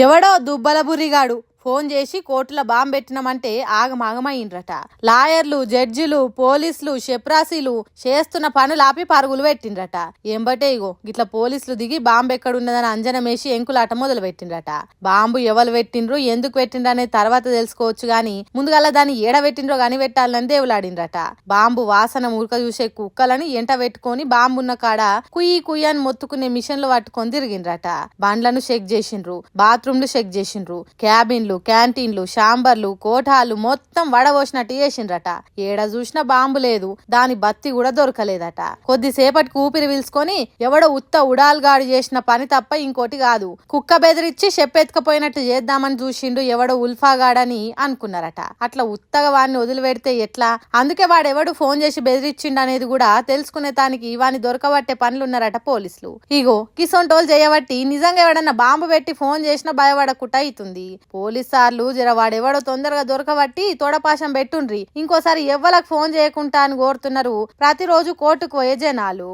ఎవడో దుబ్బల బుర్రిగాడు ఫోన్ చేసి కోర్టులో బాంబు పెట్టినామంటే ఆగమాగమైండ్రట. లాయర్లు, జడ్జిలు, పోలీసులు, షెప్రాసీలు చేస్తున్న పనులు ఆపి పరుగులు పెట్టిండ్రట. ఏంబటే ఇగో గిట్ల పోలీసులు దిగి బాంబు ఎక్కడున్నదని అంజనమేసి ఎంకులాట మొదలు పెట్టిండ్రట. బాంబు ఎవరు పెట్టిండ్రు, ఎందుకు పెట్టిండ్రు అనేది తర్వాత తెలుసుకోవచ్చు గాని ముందుగల్లా దాన్ని ఏడ పెట్టిండ్రో గాని పెట్టాలని దేవులాడిండ్రట. బాంబు వాసన ఉరక చూసే కుక్కలని ఎంట పెట్టుకొని బాంబున్న కాడ కుయ్యి కుయ్యని మొత్తుకునే మిషన్లు పట్టుకొని తిరిగిండ్రట. బండ్లను చెక్ చేసిండ్రు, బాత్రూమ్లు చెక్ చేసిండ్రు, క్యాబిన్ క్యాంటీన్లు, షాంబర్లు, కోఠాలు మొత్తం వడబోసినట్టు చేసిండ్రట. ఏడ చూసినా బాంబు లేదు, దాని బత్తి కూడా దొరకలేదట. కొద్దిసేపటికి ఊపిరి పీల్చుకొని ఎవడో ఉత్త ఉడాల్గాడు చేసిన పని తప్ప ఇంకోటి కాదు, కుక్క బెదిరించి చెప్పెత్తుకపోయినట్టు చేద్దామని చూసిండు ఎవడో ఉల్ఫాగాడని అనుకున్నారట. అట్లా ఉత్తగా వాడిని వదిలిపెడితే ఎట్లా? అందుకే వాడెవడు ఫోన్ చేసి బెదిరించిండు అనేది కూడా తెలుసుకునే తానికి వాడిని దొరకబట్టే పనులున్నారట పోలీసులు. ఇగో కిసొంటోలు చేయబట్టి నిజంగా ఎవడన్నా బాంబు పెట్టి ఫోన్ చేసినా భయపడకుట అవుతుంది. పోలీసార్లు జర వాడెవడో తొందరగా దొరకబట్టి తోడపాశం పెట్టుండ్రి, ఇంకోసారి ఎవ్వలకు ఫోన్ చేయకుండా అని కోరుతున్నారు ప్రతిరోజు కోర్టుకు పోయే జనాలు.